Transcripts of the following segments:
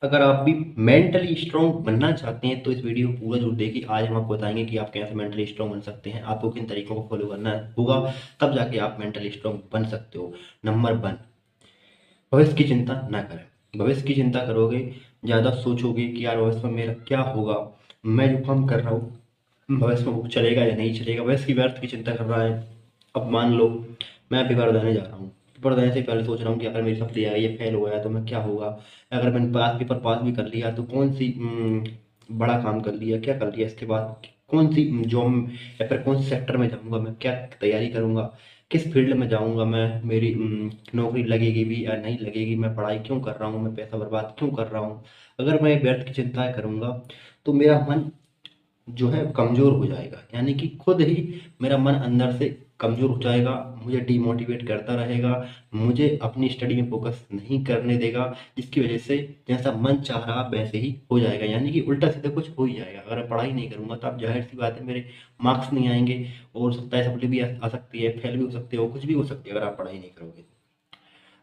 अगर आप भी मेंटली स्ट्रांग बनना चाहते हैं तो इस वीडियो को पूरा जरूर देखिए। आज हम आपको बताएंगे कि आप कैसे मेंटली स्ट्रांग बन सकते हैं, आपको किन तरीकों को फॉलो करना होगा, तब जाके आप मेंटली स्ट्रांग बन सकते हो। नंबर वन, भविष्य की चिंता ना करें। भविष्य की चिंता करोगे, ज़्यादा सोचोगे कि यार भविष्य में मेरा क्या होगा, मैं जो काम कर रहा हूँ भविष्य में वो चलेगा या नहीं चलेगा, भविष्य की व्यर्थ की चिंता कर रहा है। अब मान लो मैं पेपर देने जा रहा हूँ, पेपर देने से पहले सोच रहा हूँ कि अगर मेरी सप्ली आई ये फेल हो गया तो मैं क्या होगा, अगर मैंने पेपर पास भी कर लिया तो कौन सी बड़ा काम कर लिया, क्या कर लिया, इसके बाद कौन सी जॉब या फिर कौन से सेक्टर में जाऊँगा, मैं क्या तैयारी करूँगा, किस फील्ड में जाऊँगा मैं, मेरी नौकरी लगेगी भी या नहीं लगेगी, मैं पढ़ाई क्यों कर रहा हूँ, मैं पैसा बर्बाद क्यों कर रहा हूँ। अगर मैं व्यर्थ की चिंताएँ करूँगा तो मेरा मन जो है कमज़ोर हो जाएगा, यानी कि खुद ही मेरा मन अंदर से कमज़ोर हो जाएगा, मुझे डिमोटिवेट करता रहेगा, मुझे अपनी स्टडी में फ़ोकस नहीं करने देगा, जिसकी वजह से जैसा मन चाह रहा वैसे ही हो जाएगा, यानी कि उल्टा-सीधा कुछ हो ही जाएगा। अगर मैं पढ़ाई नहीं करूँगा तो अब ज़ाहिर-सी बात है मेरे मार्क्स नहीं आएँगे और हो सकता है सप्ली भी आ सकती है, फेल भी हो सकते हो, कुछ भी हो सकती है अगर आप पढ़ाई नहीं करोगे।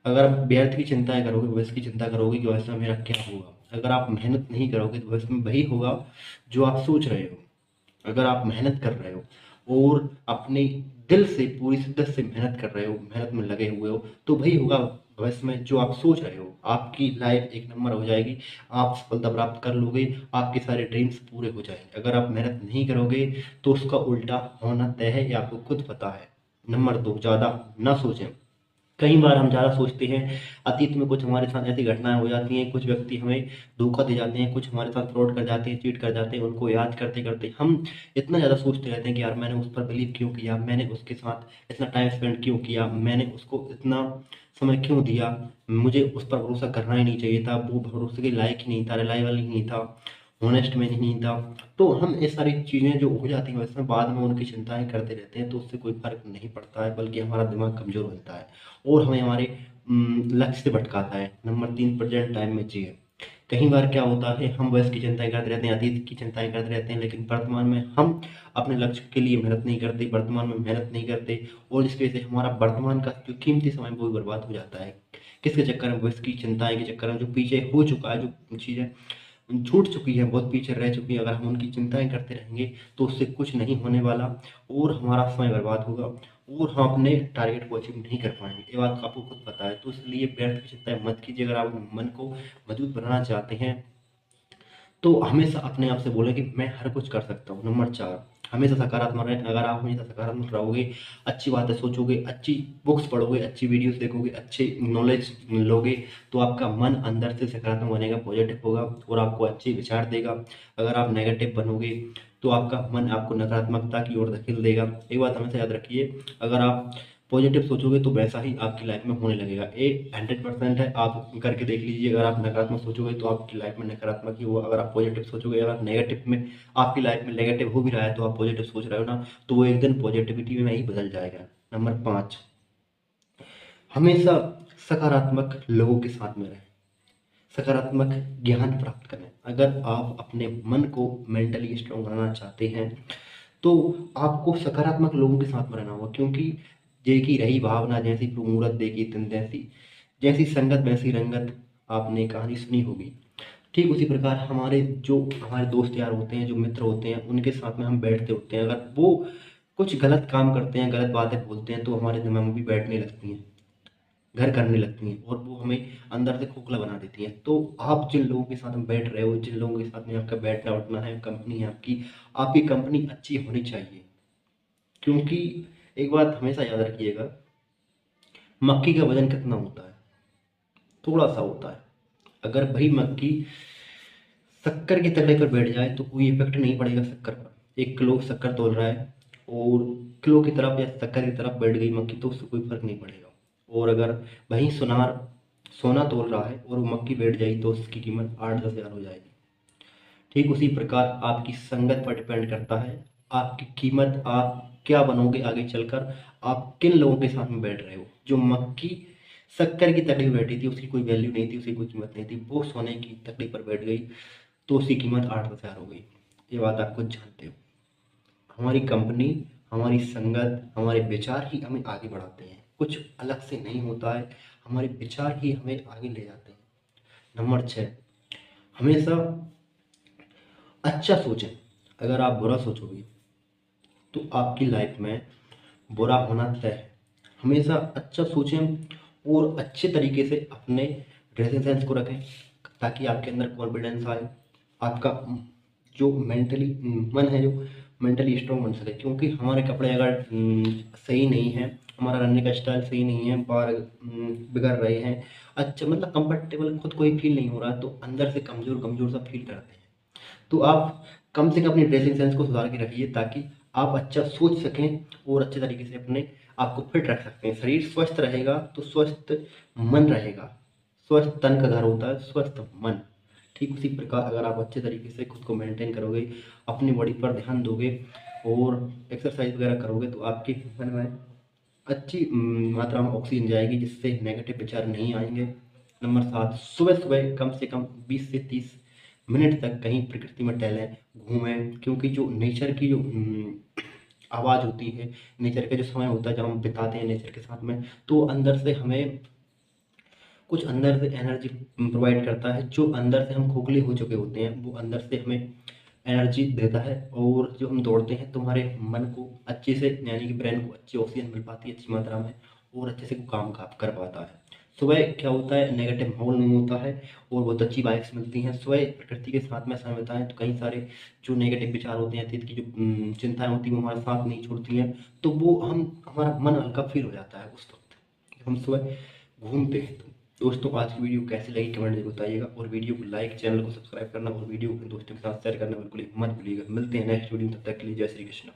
अगर आप व्यर्थ की चिंताएँ करोगे, भविष्य की चिंता करोगे कि भविष्य में मेरा क्या होगा, अगर आप मेहनत नहीं करोगे तो भविष्य में वही होगा जो आप सोच रहे हो। अगर आप मेहनत कर रहे हो और अपने दिल से पूरी शिद्दत से मेहनत कर रहे हो, मेहनत में लगे हुए हो, तो वही होगा भविष्य में जो आप सोच रहे हो। आपकी लाइफ एक नंबर हो जाएगी, आप सफलता प्राप्त कर लोगे, आपके सारे ड्रीम्स पूरे हो जाएँगे। अगर आप मेहनत नहीं करोगे तो उसका उल्टा होना तय है, ये आपको खुद पता है। नंबर 2, ज़्यादा ना सोचें। कई बार हम ज़्यादा सोचते हैं, अतीत में कुछ हमारे साथ ऐसी घटनाएँ हो जाती हैं, कुछ व्यक्ति हमें धोखा दे जाते हैं, कुछ हमारे साथ फ्रॉड कर जाते हैं, चीट कर जाते हैं, उनको याद करते-करते हम इतना ज़्यादा सोचते रहते हैं कि यार मैंने उस पर बिलीव क्यों किया, मैंने उसके साथ इतना टाइम स्पेंड क्यों किया, मैंने उसको इतना समय क्यों दिया, मुझे उस पर भरोसा करना ही नहीं चाहिए था, वो भरोसे के लायक ही नहीं था, रिलायबल ही नहीं था, हॉनेस्ट में नहीं था। तो हम ये सारी चीज़ें जो हो जाती हैं वैसे बाद में उनकी चिंताएँ करते रहते हैं, तो उससे कोई फ़र्क नहीं पड़ता है, बल्कि हमारा दिमाग कमज़ोर बनता है और हमें हमारे लक्ष्य से भटकाता है। नंबर 3, प्रेज़ेंट टाइम में जिएँ। कई बार क्या होता है, हम भविष्य की चिंताएँ करते रहते हैं, अतीत की चिंताएँ करते रहते हैं, लेकिन वर्तमान में हम अपने लक्ष्य के लिए मेहनत नहीं करते, वर्तमान में मेहनत नहीं करते और जिसकी वजह से हमारा वर्तमान का जो कीमती समय है वो भी बर्बाद हो जाता है। किसके चक्कर में? भविष्य की चिंताएँ के चक्कर में, जो पीछे हो चुका है, जो चीज़ें छूट चुकी है, बहुत पीछे रह चुकी है, अगर हम उनकी चिंताएँ करते रहेंगे तो उससे कुछ नहीं होने वाला और हमारा समय बर्बाद होगा और हम अपने टारगेट को अचीव नहीं कर पाएँगे। ये बात आपको खुद पता है, तो इसलिए व्यर्थ की चिंताएँ मत कीजिए। अगर आप अपने मन को मजबूत बनाना चाहते हैं तो हमेशा अपने आप से बोलें कि मैं हर कुछ कर सकता हूँ। नंबर 4, हमेशा सकारात्मक रहें। अगर आप हमेशा सकारात्मक रहोगे, अच्छी बातें सोचोगे, अच्छी बुक्स पढ़ोगे, अच्छी वीडियोज़ देखोगे, अच्छे नॉलेज लोगे, तो आपका मन अंदर से सकारात्मक बनेगा, पॉजिटिव होगा और आपको अच्छे विचार देगा। अगर आप नेगेटिव बनोगे, तो आपका मन आपको नकारात्मकता की ओर धकेल देगा। एक बात हमेशा याद रखिए, अगर आप पॉजिटिव सोचोगे तो वैसा ही आपकी लाइफ में होने लगेगा। ये 100% है, आप करके देख लीजिए। अगर आप नकारात्मक सोचोगे तो आपकी लाइफ में नकारात्मक ही होगा, अगर आप पॉजिटिव सोचोगे, अगर नेगेटिव में आपकी लाइफ में नेगेटिव हो भी रहा है तो आप पॉजिटिव सोच रहे हो ना, तो वो एक दिन पॉजिटिविटी में ही बदल जाएगा। नंबर 5, हमेशा सकारात्मक लोगों के साथ में रहें, सकारात्मक ज्ञान प्राप्त करें। अगर आप अपने मन को मेंटली स्ट्रांग बनाना चाहते हैं तो आपको सकारात्मक लोगों के साथ में रहना होगा, क्योंकि जेकी रही भावना जैसी प्रमूरत देखी तिन तैसी, जैसी संगत वैसी रंगत, आपने कहानी सुनी होगी। ठीक उसी प्रकार हमारे दोस्त यार होते हैं, जो मित्र होते हैं, उनके साथ में हम बैठते होते हैं, अगर वो कुछ गलत काम करते हैं, गलत बातें बोलते हैं तो हमारे दिमाग में भी बैठने लगती हैं, घर करने लगती हैं और वो हमें अंदर से खोखला बना देती हैं। तो आप जिन लोगों के साथ में बैठ रहे हो, जिन लोगों के साथ में आपका बैठना उठना है, कंपनी है आपकी कंपनी अच्छी होनी चाहिए। क्योंकि एक बात हमेशा याद रखिएगा, मक्खी का वजन कितना होता है? थोड़ा सा होता है। अगर वही मक्खी शक्कर की तगड़े पर बैठ जाए तो कोई इफेक्ट नहीं पड़ेगा शक्कर पर। 1 किलो शक्कर तोल रहा है और किलो की तरफ या शक्कर की तरफ बैठ गई मक्खी तो उससे कोई फर्क नहीं पड़ेगा। और अगर वही सोना तोल रहा है और वो मक्खी बैठ जाएगी तो उसकी कीमत 8-10 हज़ार हो जाएगी। ठीक उसी प्रकार आपकी संगत पर डिपेंड करता है, आपकी कीमत, आप क्या बनोगे आगे चलकर, आप किन लोगों के साथ में बैठ रहे हो। जो मक्खी शक्कर की तगड़ी में बैठी थी उसकी कोई वैल्यू नहीं थी, उसकी कोई कीमत नहीं थी, वो सोने की तगड़ी पर बैठ गई तो उसकी कीमत 8-10 हज़ार हो गई। ये बात आप खुद जानते हो। हमारी कंपनी, हमारी संगत, हमारे विचार ही हमें आगे बढ़ाते हैं, कुछ अलग से नहीं होता है, हमारे विचार ही हमें आगे ले जाते हैं। नंबर 6, हमेशा अच्छा सोचें। अगर आप बुरा सोचोगे तो आपकी लाइफ में बुरा होना तय है। हमेशा अच्छा सोचें और अच्छे तरीके से अपने ड्रेसिंग सेंस को रखें, ताकि आपके अंदर कॉन्फिडेंस आए, आपका जो मेंटली मन है जो मेंटली स्ट्रांग बन सके। क्योंकि हमारे कपड़े अगर सही नहीं हैं, हमारा रहने का स्टाइल सही नहीं है, बाल बिगड़ रहे हैं, अच्छा मतलब कंफर्टेबल खुद को ही फील नहीं हो रहा, तो अंदर से कमज़ोर कमज़ोर सा फील करते हैं। तो आप कम से कम अपनी ड्रेसिंग सेंस को सुधार के रखिए, ताकि आप अच्छा सोच सकें और अच्छे तरीके से अपने आप को फिट रख सकते हैं। शरीर स्वस्थ रहेगा तो स्वस्थ मन रहेगा। स्वस्थ तन का घर होता है स्वस्थ मन। ठीक उसी प्रकार अगर आप अच्छे तरीके से खुद को मेंटेन करोगे, अपनी बॉडी पर ध्यान दोगे और एक्सरसाइज वगैरह करोगे, तो आपके मन में अच्छी मात्रा में ऑक्सीजन जाएगी, जिससे नेगेटिव विचार नहीं आएंगे। नंबर 7, सुबह सुबह कम से कम 20 से 30 मिनट तक कहीं प्रकृति में टहलें, घूमें। क्योंकि जो नेचर की जो आवाज़ होती है, नेचर का जो समय होता है जब हम बिताते हैं नेचर के साथ में, तो अंदर से हमें कुछ अंदर से एनर्जी प्रोवाइड करता है। जो अंदर से हम खोखले हो चुके होते हैं, वो अंदर से हमें एनर्जी देता है। और जो हम दौड़ते हैं तो हमारे मन को अच्छे से, यानी कि ब्रेन को अच्छी ऑक्सीजन मिल पाती है अच्छी मात्रा में, और अच्छे से वो काम कर पाता है। सुबह क्या होता है, नेगेटिव माहौल नहीं होता है और बहुत अच्छी वाइब्स मिलती हैं। सुबह प्रकृति के साथ में समय बिताएं तो कई सारे जो नेगेटिव विचार होते हैं, अतीत की जो चिंताएं होती हैं, वो हमारा साथ नहीं छोड़ती हैं। तो वो हमारा मन हल्का फील हो जाता है उस वक्त जब हम सुबह घूमते हैं। तो दोस्तों, आज की वीडियो कैसी लगी कमेंट में बताइएगा, और वीडियो को लाइक, चैनल को सब्सक्राइब करना और वीडियो अपने दोस्तों के साथ शेयर करना बिल्कुल ही मत भूलिएगा। मिलते हैं नेक्स्ट वीडियो में, तब तक के लिए जय श्री कृष्ण।